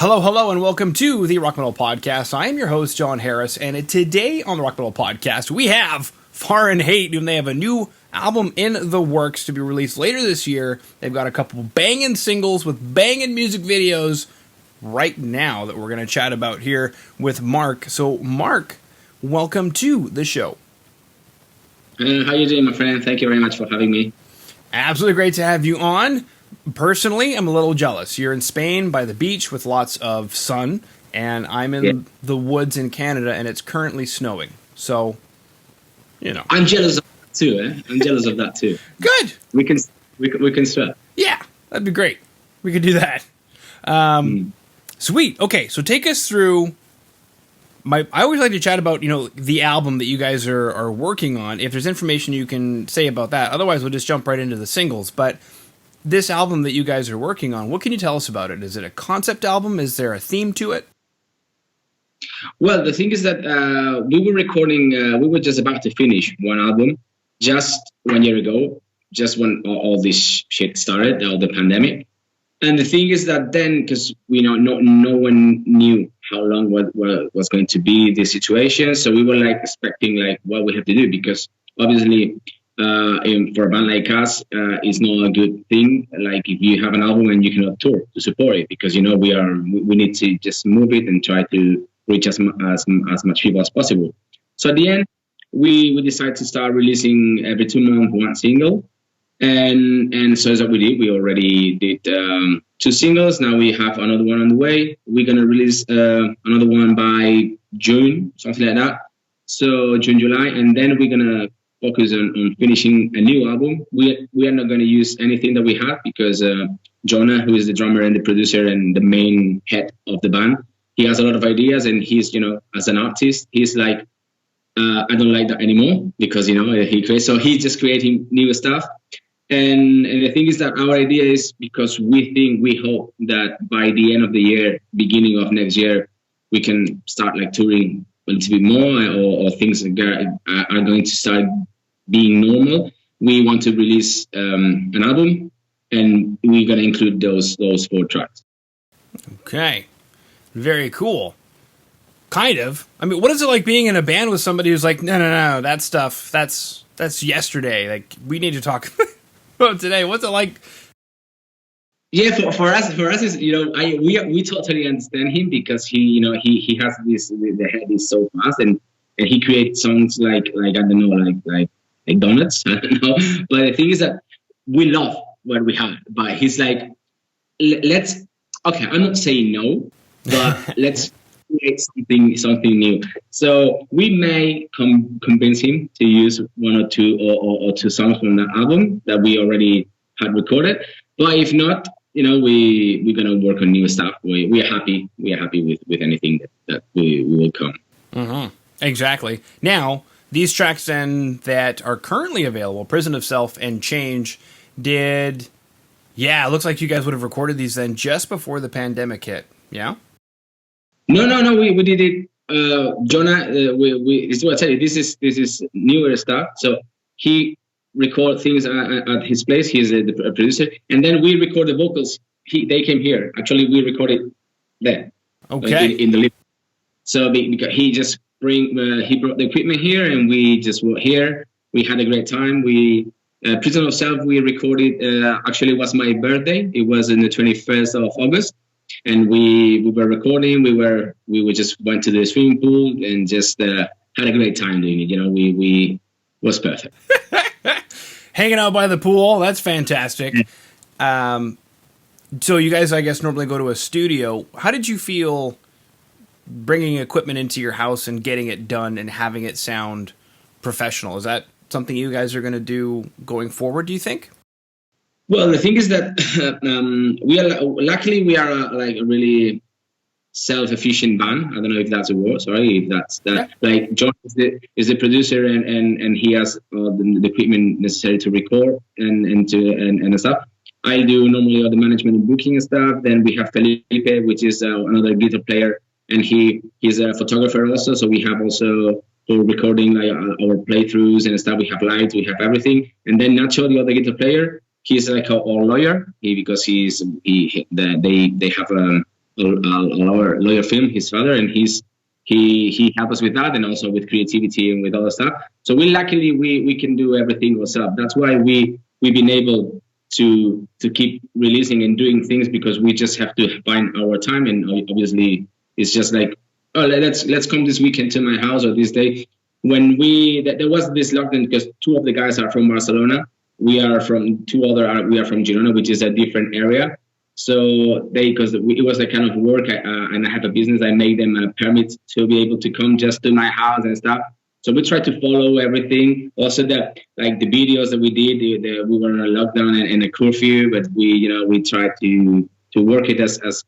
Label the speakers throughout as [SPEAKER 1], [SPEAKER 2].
[SPEAKER 1] Hello, and welcome to the Rock Metal Podcast. I am your host, John Harris, and today on the Rock Metal Podcast, we have Far and Hate, and they have a new album in the works to be released later this year. They've got a couple banging singles with banging music videos right now that we're going to chat about here with Marc. So, Marc, welcome to the show.
[SPEAKER 2] How you doing, my friend? Thank you very much for having me.
[SPEAKER 1] Absolutely great to have you on. Personally, I'm a little jealous. You're in Spain by the beach with lots of sun, and I'm in the woods in Canada, and it's currently snowing. So, you know.
[SPEAKER 2] I'm jealous of that too, eh? I'm jealous of that too.
[SPEAKER 1] Good.
[SPEAKER 2] We can swap.
[SPEAKER 1] Yeah, that'd be great. We could do that. Sweet. Okay, so take us through I always like to chat about, the album that you guys are working on. If there's information you can say about that. Otherwise, we'll just jump right into the singles. But this album that you guys are working on, what can you tell us about it? Is it a concept album? Is there a theme to it?
[SPEAKER 2] Well, the thing is that we were just about to finish one album just 1 year ago, just when all this shit started, all the pandemic. And the thing is that then, because no one knew how long what was going to be the situation, so we were expecting what we have to do, because obviously for a band like us, it's not a good thing. Like if you have an album and you cannot tour to support it, because we need to just move it and try to reach as much people as possible. So at the end, we decided to start releasing every 2 months one single. And so that's what we did. We already did 2 singles. Now we have another one on the way. We're going to release another one by June, something like that. So June, July. And then we're going to focus on finishing a new album. We are not going to use anything that we have, because Jonah, who is the drummer and the producer and the main head of the band, he has a lot of ideas. And he's, as an artist, he's like, I don't like that anymore, because, he creates. So he's just creating new stuff. And the thing is that our idea is, because we hope that by the end of the year, beginning of next year, we can start touring a little bit more, or things are going to start being normal. We want to release an album, and we're going to include those 4 tracks.
[SPEAKER 1] Okay. Very cool. Kind of. I mean, what is it like being in a band with somebody who's like, no, that stuff, that's yesterday. We need to talk about today. What's it like?
[SPEAKER 2] Yeah, for us is we totally understand him, because he has this, the head is so fast, and he creates songs like I don't know, like donuts. I don't know. But the thing is that we love what we have. But he's like, I'm not saying no, but let's create something new. So we may convince him to use 1 or 2 or 2 songs from that album that we already had recorded. But if not, we're gonna work on new stuff. We are happy with anything that we will come.
[SPEAKER 1] Mm-hmm. Exactly. Now, these tracks then that are currently available, Prison of Self and Change, it looks like you guys would have recorded these then just before the pandemic hit. Yeah.
[SPEAKER 2] No. We did it. Jonah, this is what I tell you. This is newer stuff. So he record things at his place. He's the producer, and then we record the vocals. They came here. Actually, we recorded there.
[SPEAKER 1] Okay.
[SPEAKER 2] In the living. So because he just he brought the equipment here, and we just were here. We had a great time. Prison of Self, we recorded. Actually, it was my birthday. It was on the 21st of August, and we were recording. We just went to the swimming pool and just had a great time doing it. We was perfect.
[SPEAKER 1] Hanging out by the pool, that's fantastic. So you guys, I guess, normally go to a studio. How did you feel bringing equipment into your house and getting it done and having it sound professional? Is that something you guys are going to do going forward, do you think?
[SPEAKER 2] Well, the thing is that we are a really self-efficient band. I don't know if that's a word. Sorry, if that's that. Yeah. Like John is the producer, and he has the equipment necessary to record and stuff. I do normally all the management and booking and stuff. Then we have Felipe, which is another guitar player, and he's a photographer also. So we have also for recording our playthroughs and stuff. We have lights, we have everything. And then Nacho, the other guitar player, he's like our lawyer because they have a our lawyer film, his father, and he helped us with that, and also with creativity and with other stuff. So we can do everything ourselves. That's why we've been able to keep releasing and doing things, because we just have to find our time. And obviously it's just like, oh, let's come this weekend to my house, or this day. When there was this lockdown, because two of the guys are from Barcelona, we are from Girona, which is a different area. So because it was a kind of work, and I have a business, I made them a permit to be able to come just to my house and stuff. So we tried to follow everything. Also, the videos that we did, we were on a lockdown and a curfew, but we tried to work it as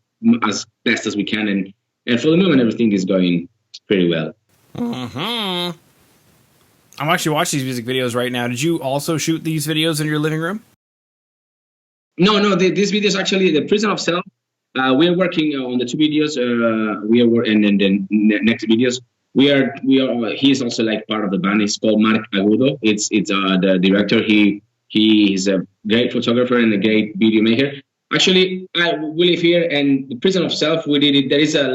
[SPEAKER 2] best as we can, and for the moment everything is going pretty well.
[SPEAKER 1] I'm actually watching these music videos right now. Did you also shoot these videos in your living room?
[SPEAKER 2] No. These videos, actually, the Prison of Self. We are working on the two videos. And then the next videos. We are. He is also like part of the band. It's called Marc Camargos. It's the director. He is a great photographer and a great video maker. Actually, we live here, and the Prison of Self, we did it. There is a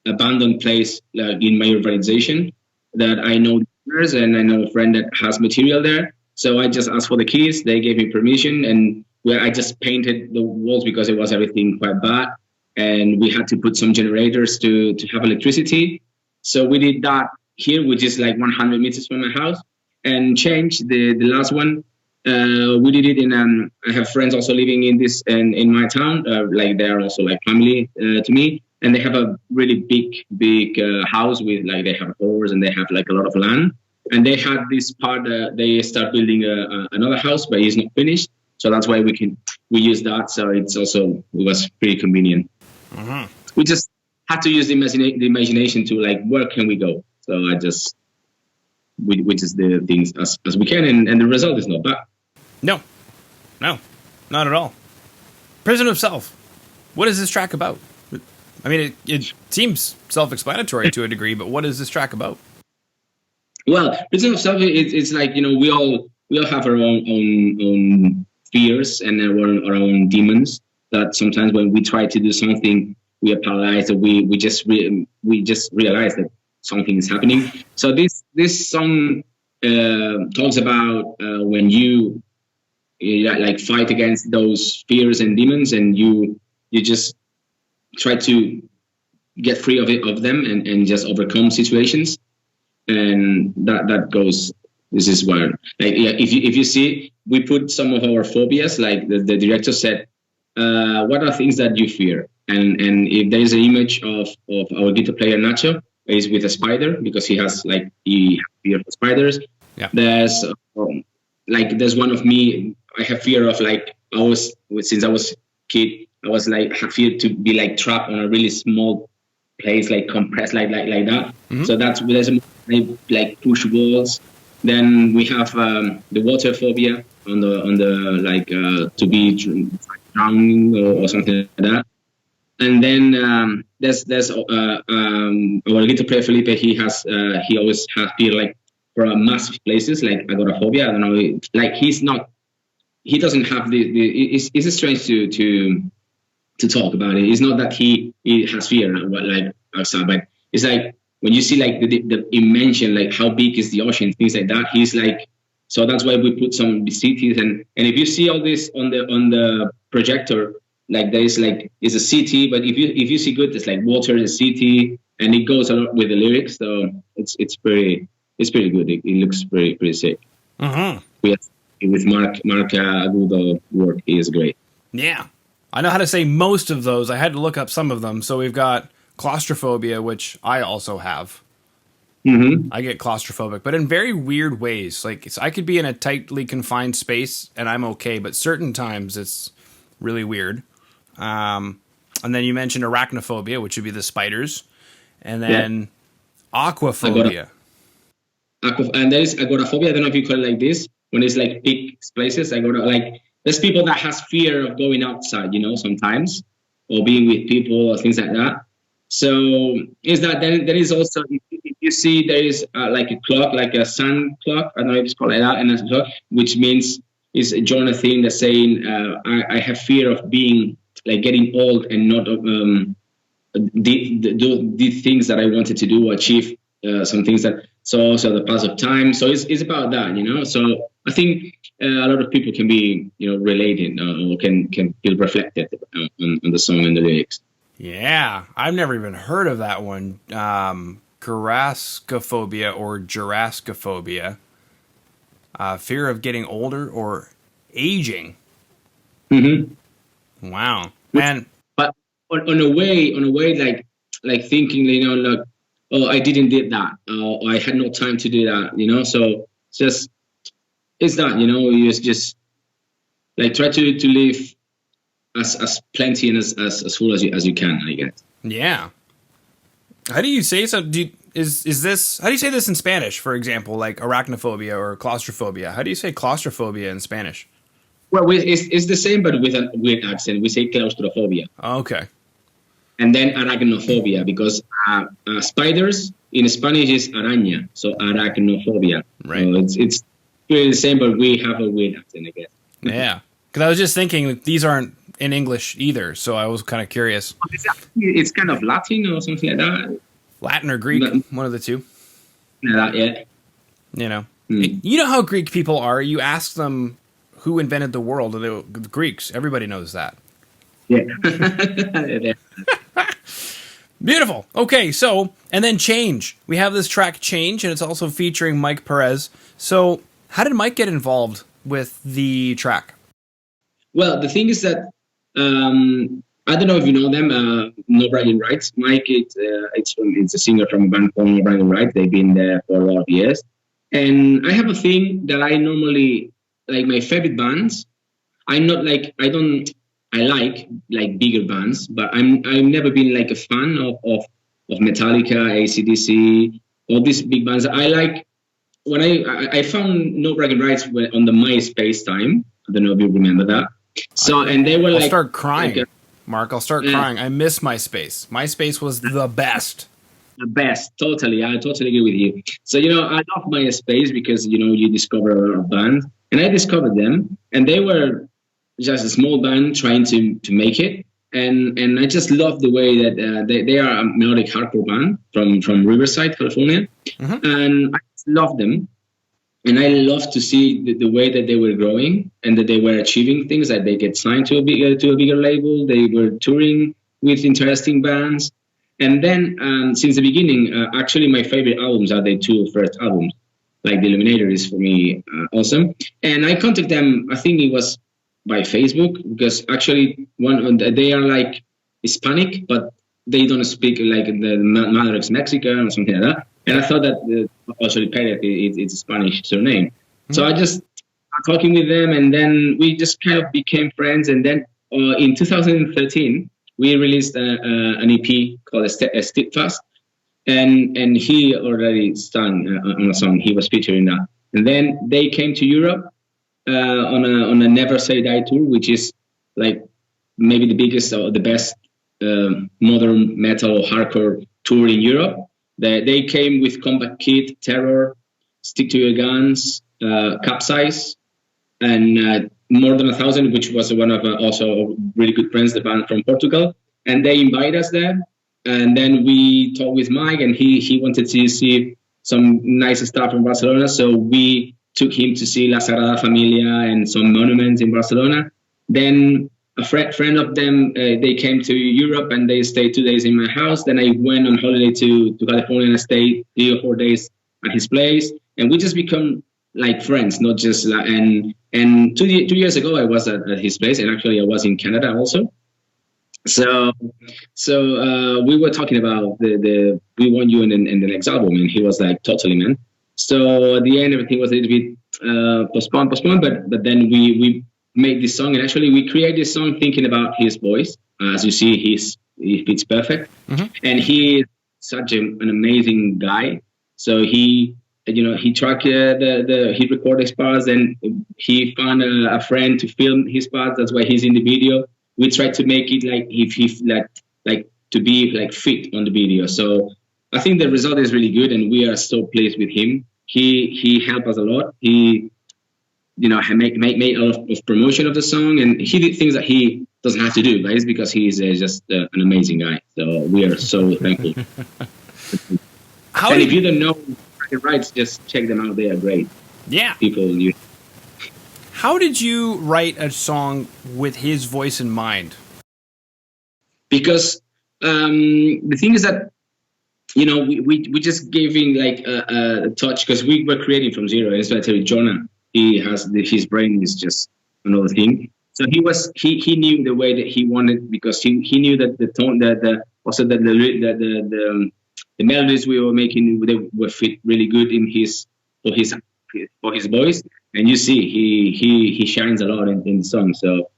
[SPEAKER 2] abandoned place in my urbanization that I know, and I know a friend that has material there. So I just asked for the keys. They gave me permission, and I just painted the walls because it was everything quite bad, and we had to put some generators to have electricity. So we did that here, which is like 100 meters from my house, and changed the last one. We did it in. I have friends also living in my town. Like they are also like family to me, and they have a really big house with like they have horse and they have like a lot of land. And they had this part. They start building another house, but it's not finished. So that's why we use that. So it was pretty convenient.
[SPEAKER 1] Mm-hmm.
[SPEAKER 2] We just had to use the imagination to like, where can we go? So we just did things as we can, and the result is not bad.
[SPEAKER 1] No, not at all. Prison of Self. What is this track about? I mean, it seems self-explanatory to a degree, but what is this track about?
[SPEAKER 2] Well, Prison of Self, it's like, we all have our own fears and our own demons, that sometimes when we try to do something, we are paralyzed, or we just realize that something is happening. So this song talks about when you like fight against those fears and demons, and you just try to get free of them and just overcome situations. And that goes. This is where, like, if you see, we put some of our phobias. Like the director said, what are things that you fear? And if there is an image of our guitar player Nacho is with a spider, because he fear of spiders.
[SPEAKER 1] Yeah.
[SPEAKER 2] There's one of me. I have fear of since I was a kid, I was like have fear to be like trapped on a really small place, like compressed, like that. Mm-hmm. So there's like push walls. Then we have the water phobia on the to be drowning or something like that. And then there's our guitar player Felipe. He always has fear like for massive places, like agoraphobia. I don't know, like he doesn't have it's strange to talk about it. It's not that he has fear like outside, but it's like when you see like the dimension, like how big is the ocean, things like that. He's like, so that's why we put some cities, and if you see all this on the projector, like there is like it's a city, but if you see good, it's like water, the city, and it goes a lot with the lyrics. So it's pretty good. It looks pretty sick.
[SPEAKER 1] Mm-hmm.
[SPEAKER 2] With Marc Agudo work, he is great.
[SPEAKER 1] Yeah, I know how to say most of those. I had to look up some of them. So we've got claustrophobia, which I also have.
[SPEAKER 2] Mm-hmm.
[SPEAKER 1] I get claustrophobic, but in very weird ways. Like I could be in a tightly confined space and I'm okay, but certain times it's really weird. And then you mentioned arachnophobia, which would be the spiders, and then aquaphobia.
[SPEAKER 2] And there is agoraphobia. I don't know if you call it like this. When it's like big places, there's people that has fear of going outside, sometimes, or being with people or things like that. So is that then there is also, if you see there is like a clock, like a sun clock, I don't know if it's called like that, and a clock, which means is a journal thing that's saying I have fear of being like getting old and not did things that I wanted to do, achieve some things that so also the pass of time. So it's about that, you know. So I think a lot of people can be, you know, related or can feel reflected on the song and the lyrics.
[SPEAKER 1] Yeah, I've never even heard of that one. Gerascophobia or Gerascophobia. Fear of getting older or aging.
[SPEAKER 2] Mm-hmm.
[SPEAKER 1] Wow. And
[SPEAKER 2] but on a way, like thinking, you know, like, oh, I didn't did that. Oh, I had no time to do that, you know. So just it's that, you know, you just like try to live as plenty and as full as you can, I guess.
[SPEAKER 1] yeah. How do you say so? Is this, how do you say this in Spanish, for example, like arachnophobia or claustrophobia? How do you say claustrophobia in Spanish?
[SPEAKER 2] Well, it's the same, but with a weird accent. We say claustrophobia.
[SPEAKER 1] Okay.
[SPEAKER 2] And then arachnophobia, because spiders in Spanish is araña, so arachnophobia.
[SPEAKER 1] Right.
[SPEAKER 2] So it's really the same, but we have a weird accent, I guess.
[SPEAKER 1] Yeah. Because I was just thinking these aren't in English either, so I was kind of curious.
[SPEAKER 2] It's kind of Latin or something like that.
[SPEAKER 1] Latin or Greek, one of the two.
[SPEAKER 2] Yeah.
[SPEAKER 1] You know. You know how Greek people are. You ask them who invented the world, and the Greeks. Everybody knows that.
[SPEAKER 2] Yeah.
[SPEAKER 1] Beautiful. Okay, so, and then Change. We have this track Change, and it's also featuring Mike Perez. So, how did Mike get involved with the track?
[SPEAKER 2] Well, the thing is that I don't know if you know them. No Bragging Rights. Mike, it's a singer from a band called No Bragging Rights. They've been there for a lot of years, and I have a thing that I normally like. My favorite bands. I'm not like I like bigger bands, but I've never been like a fan of Metallica, AC/DC, all these big bands. I like when I found No Bragging Rights on the MySpace time. I don't know if you remember that. So and they were
[SPEAKER 1] I'll start crying, Mark. I'll start crying. I miss MySpace. MySpace was the best.
[SPEAKER 2] The best, totally. I totally agree with you. So you know, I love MySpace because you know you discover a lot of bands, and I discovered them, and they were just a small band trying to make it, and I just love the way that they are a melodic hardcore band from Riverside, California, and I just love them, and I love to see the way that they were growing and that they were achieving things, that they get signed to a bigger label, they were touring with interesting bands, and then since the beginning, actually my favorite albums are their two first albums, like The Illuminator is for me awesome, and I contacted them. I think it was by Facebook, because actually they are like Hispanic, but they don't speak like the mother is Mexican or something like that. And I thought that also Perez it's a Spanish surname. Mm-hmm. So I just started talking with them, and then we just kind of became friends. And then in 2013, we released an EP called Steadfast, and he already sang on a song. He was featuring that. And then they came to Europe. On a Never Say Die tour, which is like maybe the biggest or the best modern metal hardcore tour in Europe. They came with Combat Kid, Terror, Stick to Your Guns, Capsize, and More Than 1,000, which was one of also really good friends, the band from Portugal. And they invited us there. And then we talked with Mike, and he wanted to see some nice stuff from Barcelona. So we took him to see La Sagrada Familia and some monuments in Barcelona. Then a friend of them, they came to Europe and they stayed 2 days in my house. Then I went on holiday to California and I stayed 3 or 4 days at his place. And we just become like friends, not just like, and 2 years ago I was at his place, and actually I was in Canada also. So we were talking about the We Want You in the next album, and he was like, totally, man. So at the end, everything was a little bit postponed, but then we made this song, and actually we created this song thinking about his voice. As you see, he fits perfect, and he is such an amazing guy. So he tracked he recorded his parts, and he found a friend to film his parts. That's why he's in the video. We tried to make it like if he like to be like fit on the video. So I think the result is really good, and we are so pleased with him. He helped us a lot. He made a lot of promotion of the song, and he did things that he doesn't have to do, but it's because he's just an amazing guy. So we are so thankful. And if you don't know Bragging Rights, just check them out. They are great.
[SPEAKER 1] Yeah.
[SPEAKER 2] People.
[SPEAKER 1] How did you write a song with his voice in mind?
[SPEAKER 2] Because the thing is that, you know, we just gave him like a touch, because we were creating from zero. And so I tell you, Jonah, his brain is just another thing. So he knew the way that he wanted, because he knew that the tone, also that the melodies we were making, they were fit really good in for his voice. And you see, he shines a lot in the song. So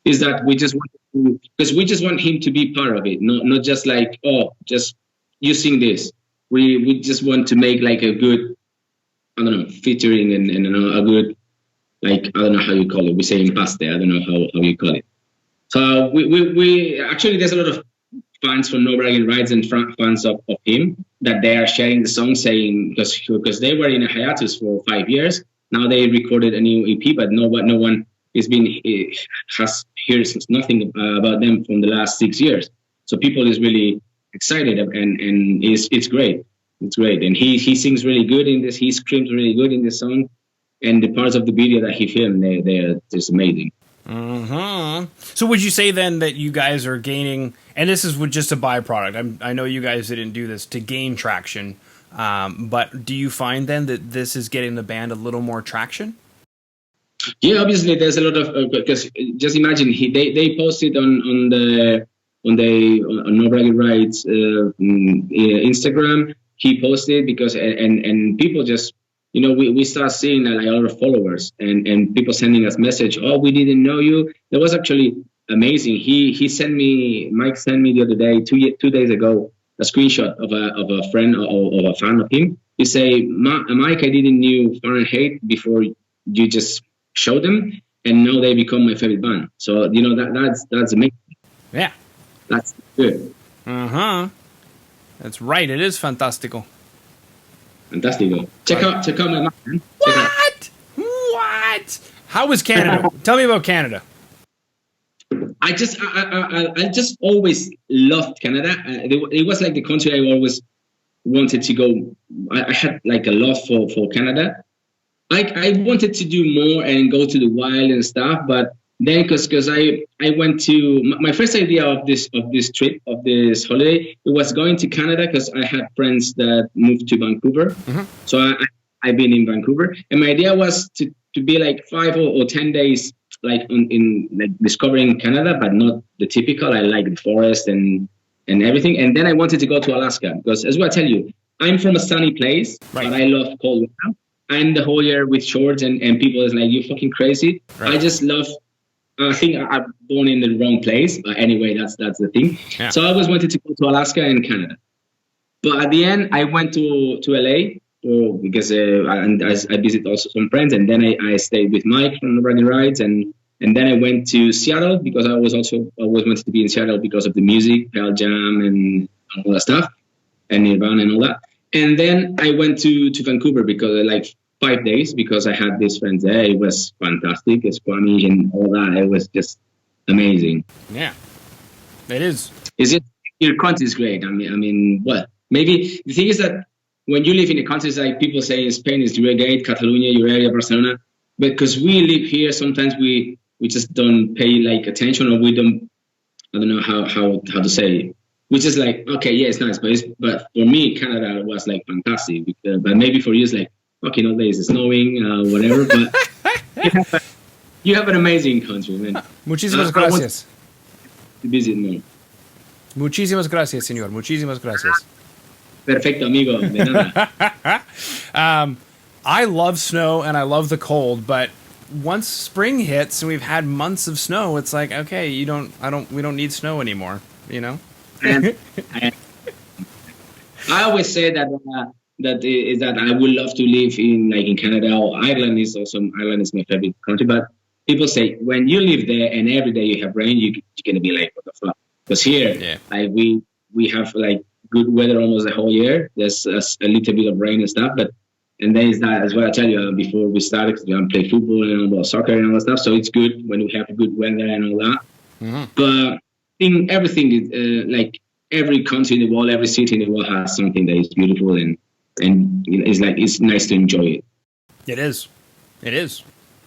[SPEAKER 2] is that we just want him to be part of it, not just like, oh, just you sing this. We just want to make like a good, I don't know, featuring and a good, like, I don't know how you call it. We say impaste. I don't know how you call it. So we actually, there's a lot of fans from No Bragging Rights and fans of him that they are sharing the song, saying, because they were in a hiatus for 5 years. Now they recorded a new EP, but no one has heard nothing about them from the last 6 years. So people is really excited, and it's great. It's great, and he sings really good in this. He screams really good in this song, and the parts of the video that he filmed, they're just amazing.
[SPEAKER 1] Mm-hmm. So would you say then that you guys are gaining, and this is just a byproduct, I know you guys didn't do this to gain traction, but do you find then that this is getting the band a little more traction?
[SPEAKER 2] Yeah, obviously there's a lot of, because just imagine they posted on No Bragging Rights Instagram. He posted because and people just, you know, we start seeing like a lot of followers and people sending us message. Oh, we didn't know you. That was actually amazing. Mike sent me the other day, 2 days ago, a screenshot of a friend or a fan of him. He say, Mike, I didn't knew Fahrenheit before you just showed them, and now they become my favorite band. So, you know, that's amazing.
[SPEAKER 1] Yeah,
[SPEAKER 2] that's good.
[SPEAKER 1] That's right. It is fantastico.
[SPEAKER 2] Fantastico. Check out my man.
[SPEAKER 1] What? How was Canada? Tell me about Canada.
[SPEAKER 2] I just always loved Canada. It was like the country I always wanted to go. I had like a love for Canada. I wanted to do more and go to the wild and stuff, but then because I went to my first idea of this trip, of this holiday, it was going to Canada because I had friends that moved to Vancouver. Mm-hmm. So I've been in Vancouver, and my idea was to be like 5 or 10 days like in like discovering Canada, but not the typical. I like the forest and everything. And then I wanted to go to Alaska because, as well, I tell you, I'm from a sunny place, right, but I love cold weather. I'm the whole year with shorts and people is like, you're fucking crazy. Right. I just love, I think I'm born in the wrong place. But anyway, that's the thing. Yeah. So I always wanted to go to Alaska and Canada. But at the end, I went to LA because I visit also some friends. And then I stayed with Mike from the Bragging Rights. And then I went to Seattle because I always wanted to be in Seattle because of the music, Pearl Jam and all that stuff, and Nirvana and all that. And then I went to Vancouver because like 5 days because I had these friends there. It was fantastic. Squamish and all that. It was just amazing.
[SPEAKER 1] Yeah, it is.
[SPEAKER 2] Is it? Your country is great. I mean, what? Maybe the thing is that when you live in a country, it's like people say in Spain is great, Catalonia, your area, Barcelona. But because we live here, sometimes we just don't pay like attention, or we don't. I don't know how to say it. Which is like, okay, yeah, it's nice, but for me, Canada was like fantastic. But maybe for you, it's like, okay, no days, it's snowing, whatever. But you have an amazing country, man.
[SPEAKER 1] Muchísimas gracias.
[SPEAKER 2] To visit more.
[SPEAKER 1] Muchísimas gracias, señor. Muchísimas gracias.
[SPEAKER 2] Perfecto, amigo. De nada.
[SPEAKER 1] I love snow and I love the cold, but once spring hits and we've had months of snow, it's like, okay, we don't need snow anymore, you know?
[SPEAKER 2] And I always say that I would love to live in Canada or Ireland is my favorite country. But people say when you live there and every day you have rain, you're gonna be like, what the fuck? Because here, like we have like good weather almost the whole year. There's a little bit of rain and stuff, and then is that as well. I tell you before we started, because we play football and soccer and all that stuff. So it's good when we have good weather and all that. But in everything is like every country in the world, every city in the world has something that is beautiful and it's nice to enjoy it.
[SPEAKER 1] It is.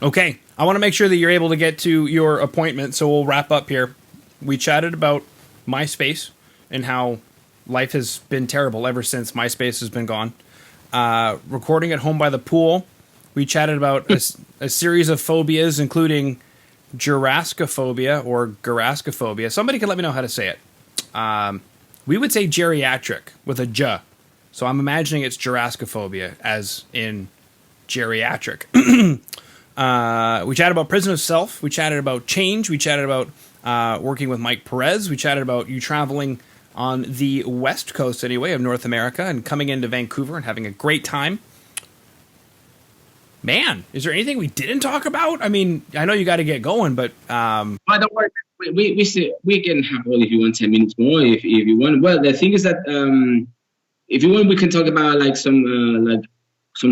[SPEAKER 1] Okay, I want to make sure that you're able to get to your appointment, so we'll wrap up here. We chatted about MySpace and how life has been terrible ever since MySpace has been gone. Recording at home by the pool. We chatted about a series of phobias, including Gerascophobia or Gerascophobia. Somebody can let me know how to say it. We would say geriatric with a J. So I'm imagining it's Gerascophobia, as in geriatric. We chatted about prison of self. We chatted about change. We chatted about working with Mike Perez. We chatted about you traveling on the west coast, anyway, of North America and coming into Vancouver and having a great time. Man, is there anything we didn't talk about? I mean, I know you got to get going, but...
[SPEAKER 2] By the way, we can have all if you want 10 minutes more if you want. Well, the thing is that if you want, we can talk about like some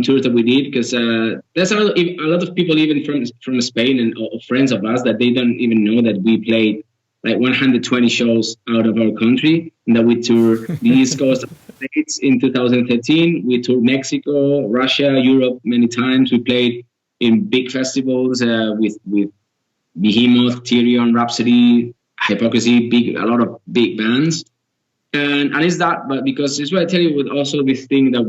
[SPEAKER 2] tours that we did, because there's a lot of people even from Spain and or friends of us that they don't even know that we played like 120 shows out of our country, and that we toured the East Coast of the States in 2013. We toured Mexico, Russia, Europe many times. We played in big festivals with Behemoth, Tyrion, Rhapsody, Hypocrisy, a lot of big bands. And it's that, but because it's what I tell you, with also this thing that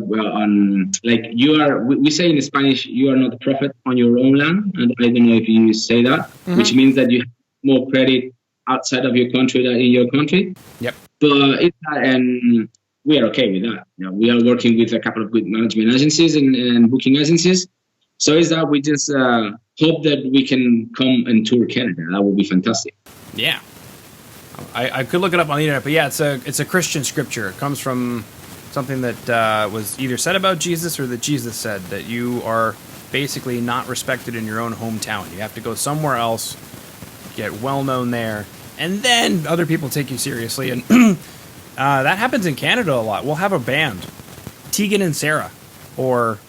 [SPEAKER 2] we say in Spanish, you are not a prophet on your own land. And I don't know if you say that, which means that you have more credit outside of your country than in your country.
[SPEAKER 1] Yep.
[SPEAKER 2] But it's that, and we are okay with that. You know, we are working with a couple of good management agencies and booking agencies. So it's that we just hope that we can come and tour Canada. That would be fantastic.
[SPEAKER 1] Yeah. I could look it up on the internet, but yeah, it's a Christian scripture. It comes from something that was either said about Jesus or that Jesus said, that you are basically not respected in your own hometown. You have to go somewhere else, get well known there, and then other people take you seriously. And that happens in Canada a lot. We'll have a band, Tegan and Sarah, or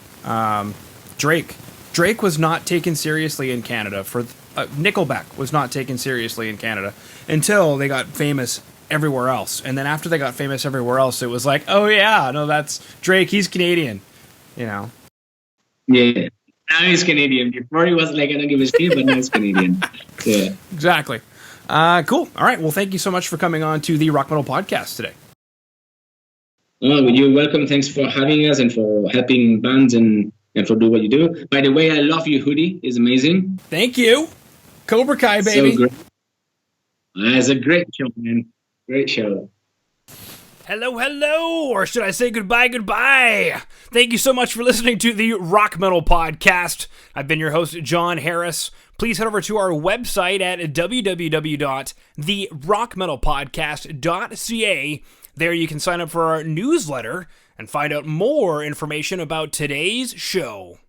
[SPEAKER 1] Drake. Drake was not taken seriously in Canada. Nickelback was not taken seriously in Canada until they got famous everywhere else. And then after they got famous everywhere else, it was like, oh yeah, no, that's Drake. He's Canadian, you know.
[SPEAKER 2] Yeah, now he's Canadian. Before he was like, I don't give a shit, but now he's Canadian. Yeah,
[SPEAKER 1] exactly. Cool. All right. Well, thank you so much for coming on to the Rock Metal Podcast today.
[SPEAKER 2] Oh, you're welcome. Thanks for having us and for helping bands and for doing what you do. By the way, I love your hoodie. It's amazing.
[SPEAKER 1] Thank you. Cobra Kai, baby.
[SPEAKER 2] So great. It's a great show, man. Great show.
[SPEAKER 1] Hello, or should I say goodbye? Thank you so much for listening to the Rock Metal Podcast. I've been your host, John Harris. Please head over to our website at www.therockmetalpodcast.ca. There you can sign up for our newsletter and find out more information about today's show.